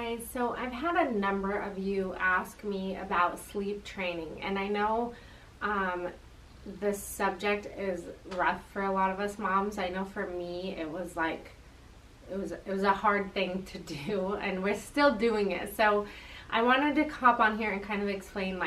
guys, so I've had a number of you ask me about sleep training, and I know this subject is rough for a lot of us moms. I know for me it was a hard thing to do, and we're still doing it. So I wanted to hop on here and kind of explain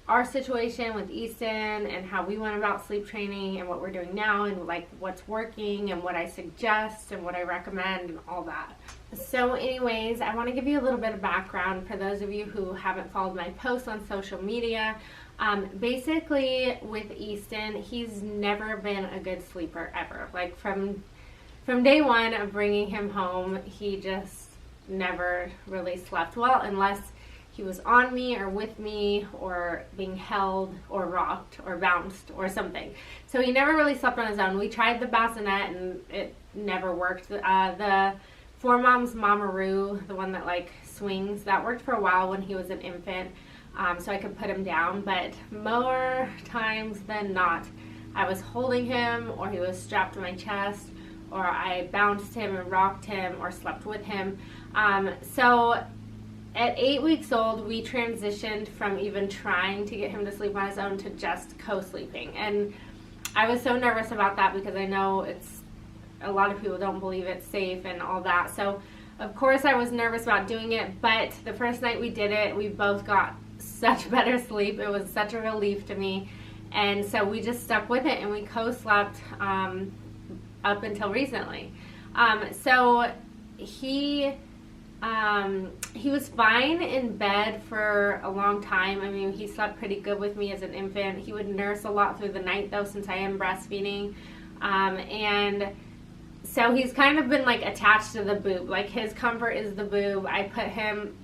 our situation with Easton and how we went about sleep training and what we're doing now and what's working and what I suggest and what I recommend and all that. So anyways, I want to give you a little bit of background for those of you who haven't followed my posts on social media. Basically with Easton, he's never been a good sleeper ever. From day one of bringing him home, he just never really slept well unless he was on me or with me or being held or rocked or bounced or something. So he never really slept on his own. We tried the bassinet and it never worked. The Four Moms Mamaroo, the one that swings, that worked for a while when he was an infant, so I could put him down. But more times than not, I was holding him or he was strapped to my chest or I bounced him and rocked him or slept with him. So at 8 weeks old, we transitioned from even trying to get him to sleep on his own to just co-sleeping. And I was so nervous about that because I know a lot of people don't believe it's safe and all that. So of course I was nervous about doing it, but the first night we did it, we both got such better sleep. It was such a relief to me. And so we just stuck with it and we co-slept up until recently. So he was fine in bed for a long time. I mean, he slept pretty good with me as an infant. He would nurse a lot through the night though, since I am breastfeeding. And so he's kind of been attached to the boob. His comfort is the boob. I put him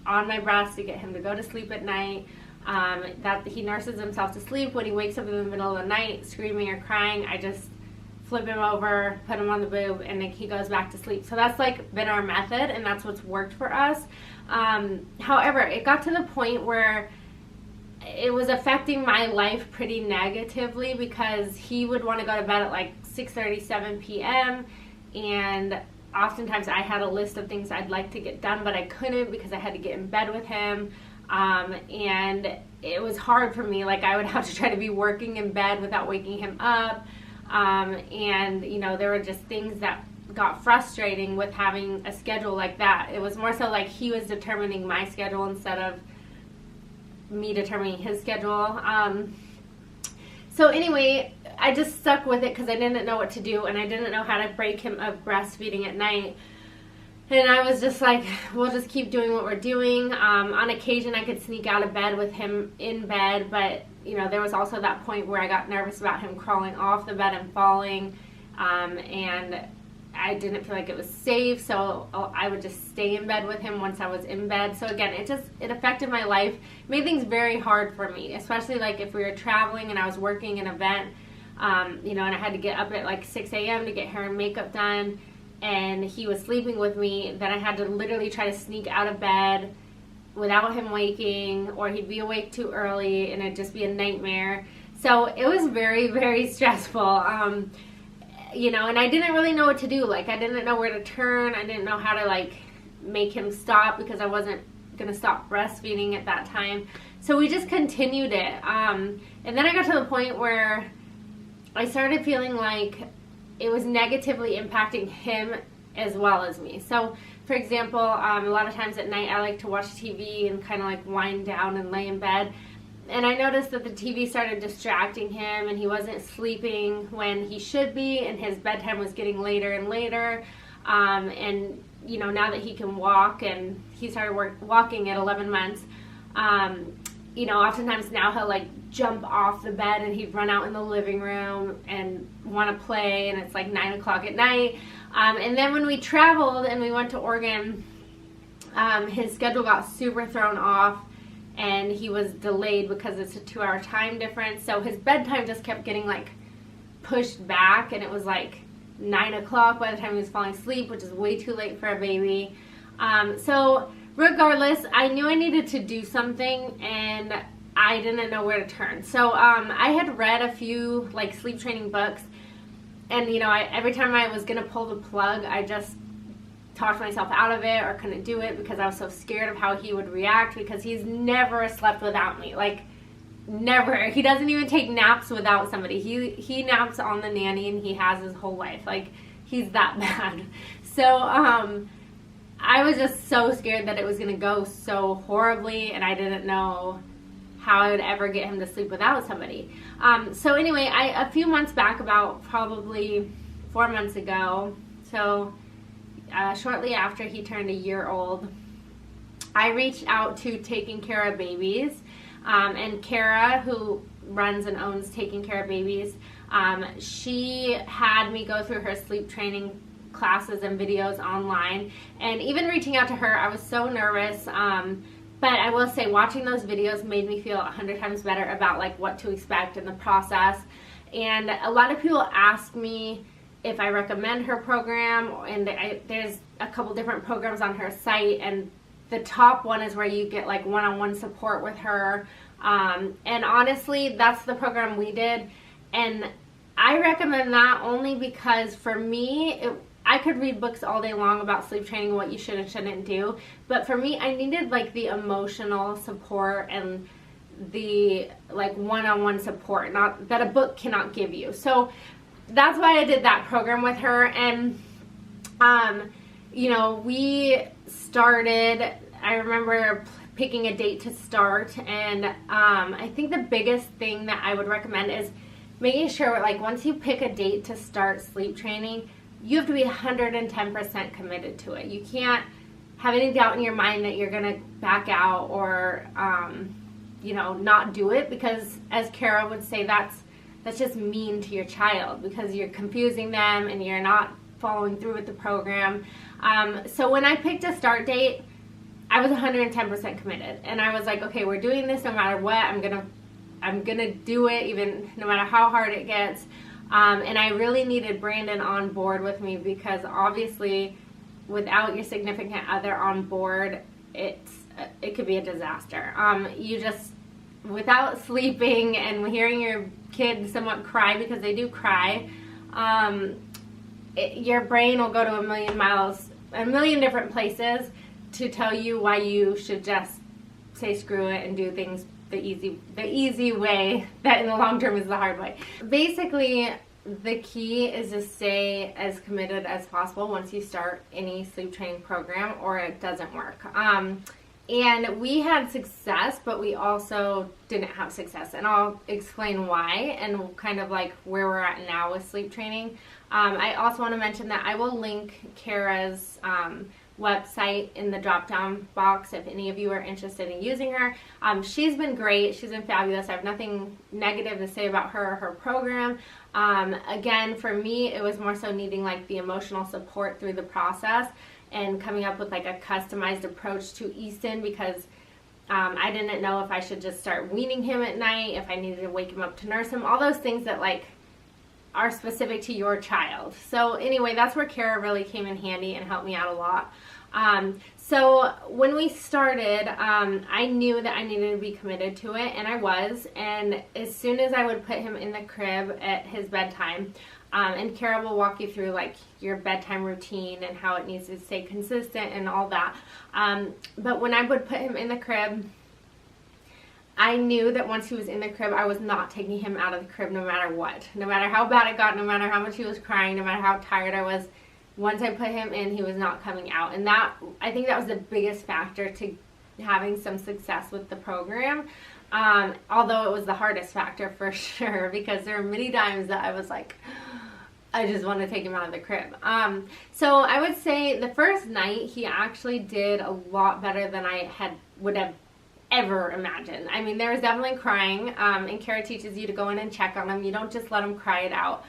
on my breast to get him to go to sleep at night. That he nurses himself to sleep. When he wakes up in the middle of the night screaming or crying, I just flip him over, put him on the boob, and then he goes back to sleep. So that's been our method, and that's what's worked for us. However, it got to the point where it was affecting my life pretty negatively because he would want to go to bed at 6:30, 7 p.m. and oftentimes I had a list of things I'd like to get done, but I couldn't because I had to get in bed with him. And it was hard for me. I would have to try to be working in bed without waking him up. And there were just things that got frustrating with having a schedule like that. It was more so he was determining my schedule instead of me determining his schedule. So anyway, I just stuck with it because I didn't know what to do and I didn't know how to break him of breastfeeding at night. And I was just we'll just keep doing what we're doing. On occasion, I could sneak out of bed with him in bed, but there was also that point where I got nervous about him crawling off the bed and falling, and I didn't feel like it was safe, so I would just stay in bed with him once I was in bed. So again, it affected my life, made things very hard for me, especially if we were traveling and I was working an event, and I had to get up at 6 a.m. to get hair and makeup done, and he was sleeping with me. Then I had to literally try to sneak out of bed without him waking, or he'd be awake too early and it'd just be a nightmare. So it was very, very stressful. And I didn't really know what to do. I didn't know where to turn. I didn't know how to make him stop because I wasn't gonna stop breastfeeding at that time. So we just continued it. And then I got to the point where I started feeling it was negatively impacting him as well as me. So for example, a lot of times at night I like to watch TV and kind of wind down and lay in bed. And I noticed that the TV started distracting him and he wasn't sleeping when he should be, and his bedtime was getting later and later. And now that he can walk, and he started walking at 11 months, oftentimes now he'll jump off the bed and he'd run out in the living room and want to play, and it's 9 o'clock at night. And then when we traveled and we went to Oregon, his schedule got super thrown off and he was delayed because it's a 2-hour time difference. So his bedtime just kept getting pushed back, and it was 9 o'clock by the time he was falling asleep, which is way too late for a baby. So regardless, I knew I needed to do something and I didn't know where to turn. So I had read a few sleep training books, and every time I was gonna pull the plug, I just talked myself out of it or couldn't do it because I was so scared of how he would react, because he's never slept without me. Like, never. He doesn't even take naps without somebody. He naps on the nanny, and he has his whole life. Like, he's that bad. So I was just so scared that it was going to go so horribly, and I didn't know how I would ever get him to sleep without somebody. So anyway, a few months back, about probably 4 months ago, so shortly after he turned a year old, I reached out to Taking Care of Babies, and Kara, who runs and owns Taking Care of Babies, she had me go through her sleep training classes and videos online. And even reaching out to her, I was so nervous, but I will say watching those videos made me feel 100 times better about like what to expect in the process. And a lot of people ask me if I recommend her program, and there's a couple different programs on her site, and the top one is where you get like one-on-one support with her, and honestly, that's the program we did, and I recommend that only because for me, I could read books all day long about sleep training, what you should and shouldn't do, but for me, I needed like the emotional support and the like one-on-one support, not that a book cannot give you. So that's why I did that program with her. And you know, we started, I remember picking a date to start, and I think the biggest thing that I would recommend is making sure, like, once you pick a date to start sleep training, you have to be 110% committed to it. You can't have any doubt in your mind that you're gonna back out or you know, not do it, because as Kara would say, that's just mean to your child, because you're confusing them and you're not following through with the program. So when I picked a start date, I was 110% committed, and I was like, okay, we're doing this no matter what. I'm gonna do it, even no matter how hard it gets. And I really needed Brandon on board with me, because obviously without your significant other on board, it could be a disaster. You just, without sleeping and hearing your kid somewhat cry, because they do cry, your brain will go to a million miles, a million different places to tell you why you should just say screw it and do things the easy way, that in the long term is the hard way. Basically, the key is to stay as committed as possible once you start any sleep training program, or it doesn't work. And we had success, but we also didn't have success, and I'll explain why and kind of like where we're at now with sleep training. I also want to mention that I will link Kara's website in the drop down box if any of you are interested in using her. She's been great. She's been fabulous. I have nothing negative to say about her or her program. Again, for me, it was more so needing like the emotional support through the process and coming up with like a customized approach to Easton, because I didn't know if I should just start weaning him at night, if I needed to wake him up to nurse him, all those things that like are specific to your child. So anyway, that's where Kara really came in handy and helped me out a lot. So when we started, I knew that I needed to be committed to it, and I was. And as soon as I would put him in the crib at his bedtime, and Kara will walk you through like your bedtime routine and how it needs to stay consistent and all that. But when I would put him in the crib, I knew that once he was in the crib, I was not taking him out of the crib no matter what. No matter how bad it got, no matter how much he was crying, no matter how tired I was, once I put him in, he was not coming out. And that, I think that was the biggest factor to having some success with the program. Although it was the hardest factor for sure, because there were many times that I was like, I just want to take him out of the crib. So I would say the first night he actually did a lot better than I would have ever imagined. I mean, there was definitely crying, and Kara teaches you to go in and check on them. You don't just let them cry it out.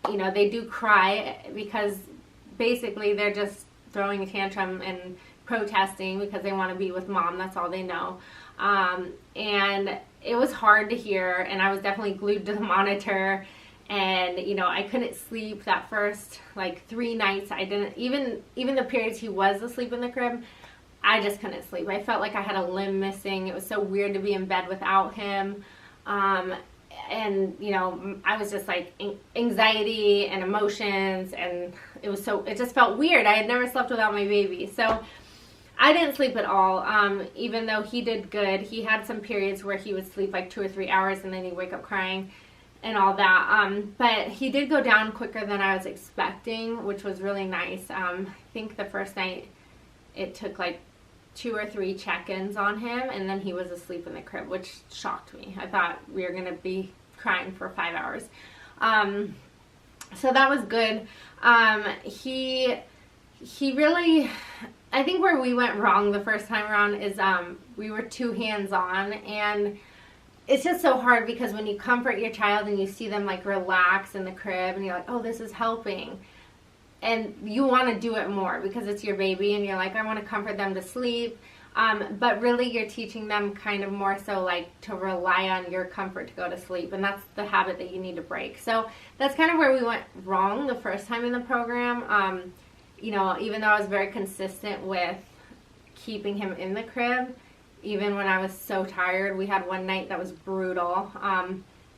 You know, they do cry because basically they're just throwing a tantrum and protesting because they want to be with mom. That's all they know. And it was hard to hear, and I was definitely glued to the monitor, and you know, I couldn't sleep that first like 3 nights. I didn't even the periods he was asleep in the crib, I just couldn't sleep. I felt like I had a limb missing. It was so weird to be in bed without him. And you know, I was just like anxiety and emotions, and it just felt weird. I had never slept without my baby. So I didn't sleep at all, even though he did good. He had some periods where he would sleep like 2 or 3 hours and then he'd wake up crying and all that. But he did go down quicker than I was expecting, which was really nice. I think the first night it took like 2 or 3 check-ins on him, and then he was asleep in the crib, which shocked me. I thought we were going to be crying for 5 hours. So that was good. He really, I think where we went wrong the first time around is we were too hands-on, and it's just so hard because when you comfort your child and you see them like relax in the crib and you're like, oh, this is helping, and you want to do it more because it's your baby and you're like, I want to comfort them to sleep, but really you're teaching them kind of more so like to rely on your comfort to go to sleep, and that's the habit that you need to break. So that's kind of where we went wrong the first time in the program. You know, even though I was very consistent with keeping him in the crib, even when I was so tired, we had one night that was brutal.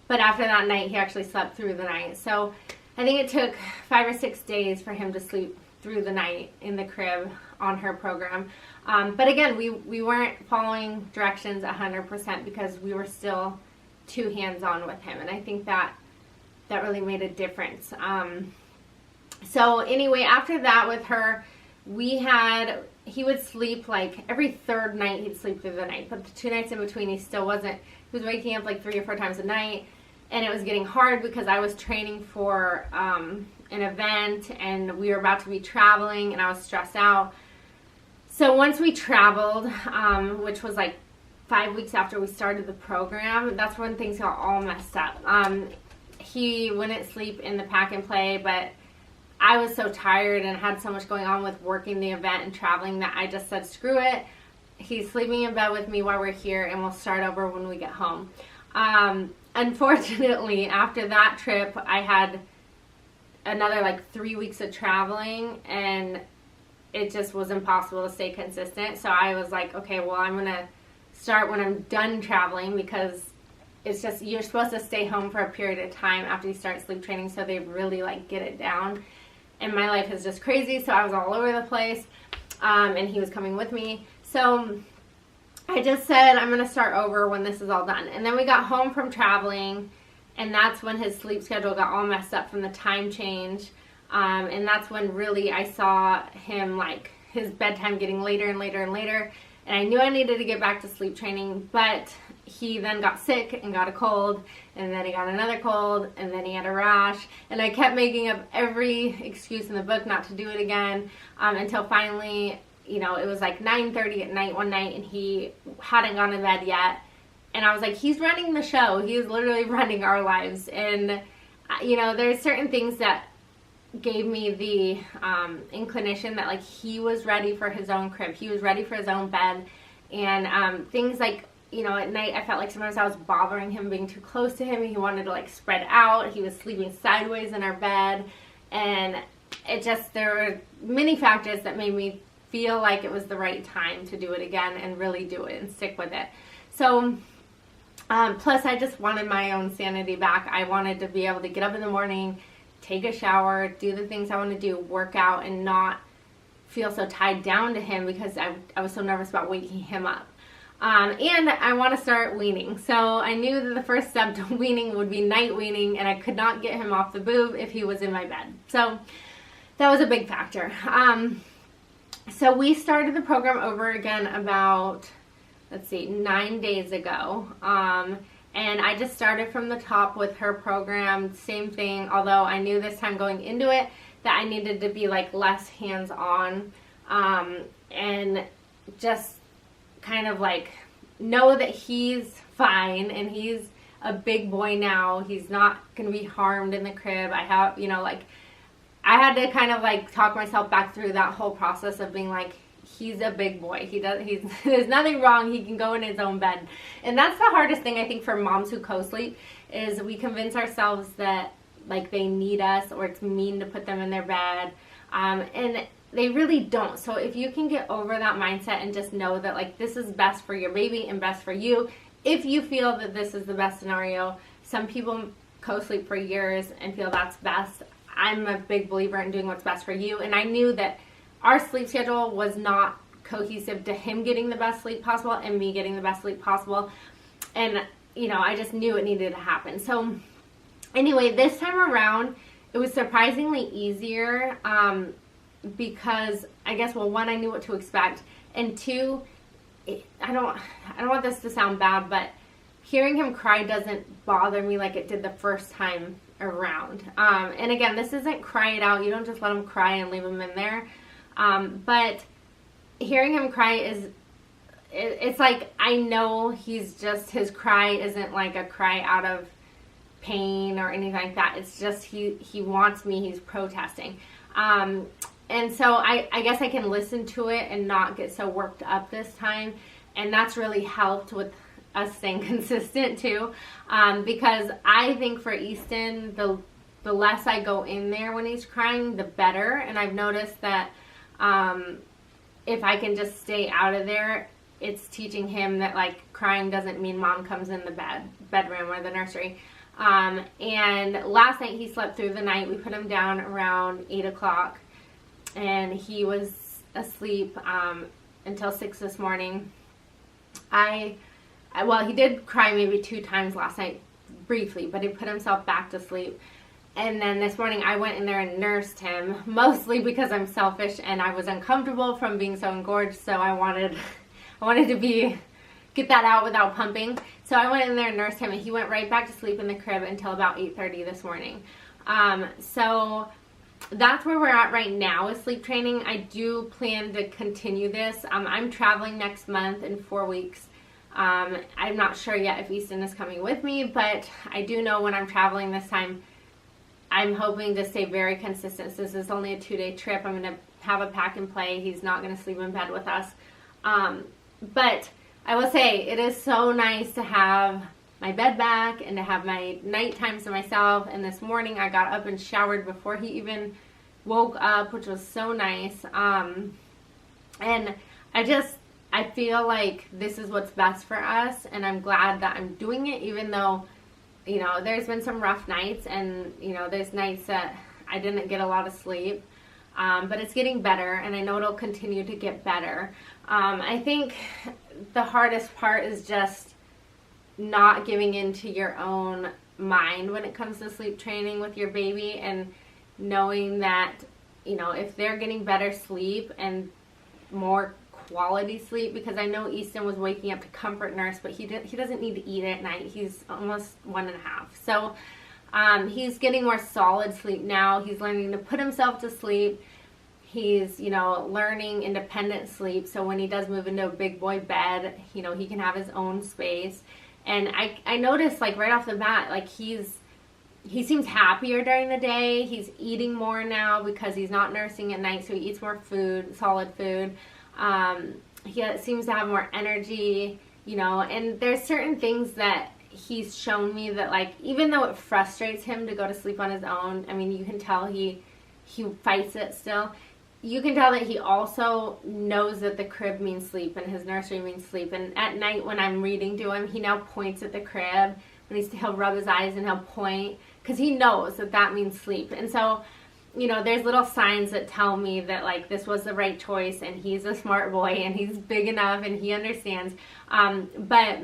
But after that night, he actually slept through the night. So I think it took 5 or 6 days for him to sleep through the night in the crib on her program. But again, we weren't following directions 100% because we were still too hands-on with him. And I think that really made a difference. So anyway, after that with her, he would sleep like every 3rd night he'd sleep through the night. But the 2 nights in between, he was waking up like 3 or 4 times a night. And it was getting hard because I was training for an event and we were about to be traveling and I was stressed out. So once we traveled, which was like 5 weeks after we started the program, that's when things got all messed up. He wouldn't sleep in the pack and play, but I was so tired and had so much going on with working the event and traveling that I just said, screw it. He's sleeping in bed with me while we're here and we'll start over when we get home. Unfortunately, after that trip, I had another like 3 weeks of traveling and it just was impossible to stay consistent. So I was like, okay, well, I'm going to start when I'm done traveling because it's just, you're supposed to stay home for a period of time after you start sleep training so they really like get it down. And my life is just crazy, so I was all over the place, and he was coming with me. So I just said, I'm going to start over when this is all done. And then we got home from traveling, and that's when his sleep schedule got all messed up from the time change. And that's when really I saw him, like, his bedtime getting later and later and later. And I knew I needed to get back to sleep training, but he then got sick and got a cold, and then he got another cold, and then he had a rash. And I kept making up every excuse in the book not to do it again, until finally, you know, it was like 9:30 at night one night, and he hadn't gone to bed yet. And I was like, he's running the show. He is literally running our lives. And, you know, there's certain things that gave me the inclination that like he was ready for his own crib. He was ready for his own bed. And things like, you know, at night I felt like sometimes I was bothering him, being too close to him. He wanted to like spread out. He was sleeping sideways in our bed. And it just, there were many factors that made me feel like it was the right time to do it again and really do it and stick with it. So plus I just wanted my own sanity back. I wanted to be able to get up in the morning, take a shower, do the things I want to do, work out, and not feel so tied down to him because I was so nervous about waking him up. And I want to start weaning. So I knew that the first step to weaning would be night weaning, and I could not get him off the boob if he was in my bed. So that was a big factor. So we started the program over again about, 9 days ago. And I just started from the top with her program, same thing, although I knew this time going into it that I needed to be like less hands-on, and just kind of like know that he's fine and he's a big boy now. He's not going to be harmed in the crib. I have, you know, like I had to kind of like talk myself back through that whole process of being like, he's a big boy. There's nothing wrong. He can go in his own bed. And that's the hardest thing I think for moms who co-sleep is we convince ourselves that like they need us or it's mean to put them in their bed. And they really don't. So if you can get over that mindset and just know that like this is best for your baby and best for you, if you feel that this is the best scenario. Some people co-sleep for years and feel that's best. I'm a big believer in doing what's best for you. And I knew that our sleep schedule was not cohesive to him getting the best sleep possible and me getting the best sleep possible. And, you know, I just knew it needed to happen. So anyway, this time around, it was surprisingly easier because I guess, well, one, I knew what to expect. And two, I don't want this to sound bad, but hearing him cry doesn't bother me like it did the first time around. And again, this isn't cry it out. You don't just let him cry and leave him in there. But hearing him cry it's like, I know his cry isn't like a cry out of pain or anything like that. It's just he wants me, he's protesting. And so I guess I can listen to it and not get so worked up this time. And that's really helped with us staying consistent too. Because I think for Easton, the less I go in there when he's crying, the better. And I've noticed that if I can just stay out of there, it's teaching him that like crying doesn't mean mom comes in the bedroom or the nursery. And last night he slept through the night. We put him down around 8 o'clock. And he was asleep until 6 this morning. Well, he did cry maybe 2 times last night, briefly, but he put himself back to sleep. And then this morning I went in there and nursed him, mostly because I'm selfish and I was uncomfortable from being so engorged, so I wanted to get that out without pumping. So I went in there and nursed him, and he went right back to sleep in the crib until about 8:30 this morning. So that's where we're at right now with sleep training. I do plan to continue this. I'm traveling next month in 4 weeks. I'm not sure yet if Easton is coming with me, but I do know when I'm traveling this time, I'm hoping to stay very consistent. This is only a 2-day trip. I'm going to have a pack and play. He's not going to sleep in bed with us. But I will say it is so nice to have my bed back and to have my nighttime to myself. And this morning I got up and showered before he even woke up, which was so nice. And I feel like this is what's best for us, and I'm glad that I'm doing it, even though, you know, there's been some rough nights, and, you know, there's nights that I didn't get a lot of sleep. But it's getting better, and I know it'll continue to get better. I think the hardest part is just not giving into your own mind when it comes to sleep training with your baby, and knowing that, you know, if they're getting better sleep and more quality sleep, because I know Easton was waking up to comfort nurse, but he doesn't need to eat at night. He's almost 1.5. So he's getting more solid sleep now. He's learning to put himself to sleep. He's, you know, learning independent sleep. So when he does move into a big boy bed, you know, he can have his own space. And I noticed, like, right off the bat, like, he seems happier during the day. He's eating more now because he's not nursing at night, so he eats more food, solid food. He seems to have more energy, you know, and there's certain things that he's shown me that, like, even though it frustrates him to go to sleep on his own, I mean, you can tell he fights it still. You can tell that he also knows that the crib means sleep and his nursery means sleep. And at night when I'm reading to him, he now points at the crib, and he'll rub his eyes and he'll point, because he knows that that means sleep. And so, you know, there's little signs that tell me that, like, this was the right choice, and he's a smart boy, and he's big enough, and he understands. But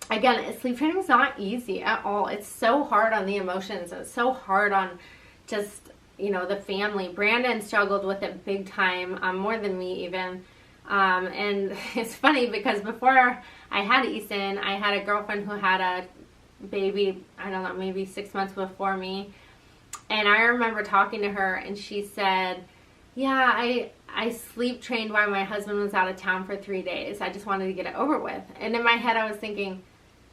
again, sleep training is not easy at all. It's so hard on the emotions. It's so hard on just, you know, the family. Brandon struggled with it big time, more than me even. And it's funny because before I had Easton, I had a girlfriend who had a baby, I don't know, maybe 6 months before me. And I remember talking to her, and she said, yeah, I sleep trained while my husband was out of town for 3 days. I just wanted to get it over with. And in my head I was thinking,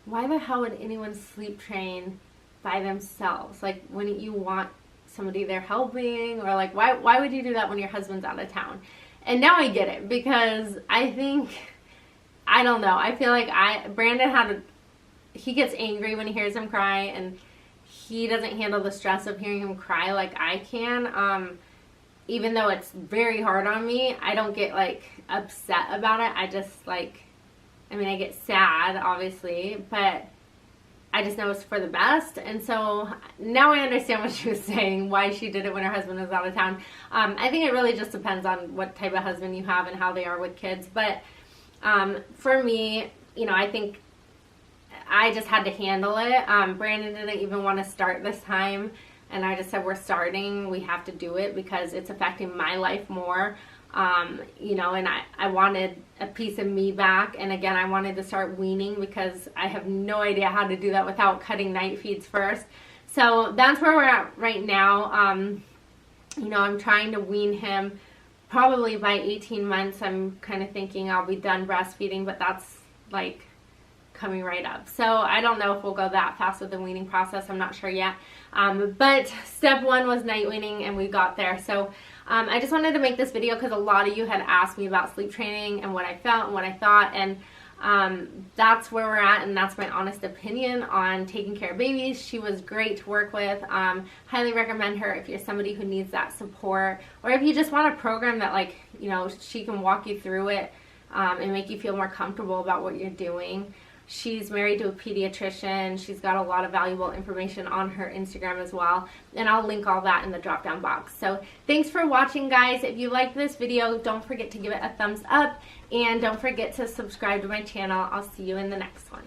why the hell would anyone sleep train by themselves? Like, wouldn't you want somebody there helping? Or like, why would you do that when your husband's out of town? And now I get it, because I think, I don't know, I feel like Brandon he gets angry when he hears him cry, and he doesn't handle the stress of hearing him cry like I can. Even though it's very hard on me, I don't get, like, upset about it. I just, like, I mean, I get sad, obviously, but I just know it's for the best. And so now I understand what she was saying, why she did it when her husband was out of town. I think it really just depends on what type of husband you have and how they are with kids. But for me, you know, I think I just had to handle it. Brandon didn't even want to start this time. And I just said, we're starting. We have to do it because it's affecting my life more. You know, and I wanted a piece of me back. And again, I wanted to start weaning because I have no idea how to do that without cutting night feeds first. So that's where we're at right now. You know, I'm trying to wean him probably by 18 months. I'm kind of thinking I'll be done breastfeeding, but that's like coming right up. So I don't know if we'll go that fast with the weaning process. I'm not sure yet. But step one was night weaning, and we got there. So I just wanted to make this video because a lot of you had asked me about sleep training and what I felt and what I thought, and that's where we're at, and that's my honest opinion on taking care of babies. She was great to work with. Highly recommend her if you're somebody who needs that support, or if you just want a program that, like, you know, she can walk you through it and make you feel more comfortable about what you're doing. She's married to a pediatrician. She's got a lot of valuable information on her Instagram as well. And I'll link all that in the drop down box. So thanks for watching, guys. If you liked this video, don't forget to give it a thumbs up. And don't forget to subscribe to my channel. I'll see you in the next one.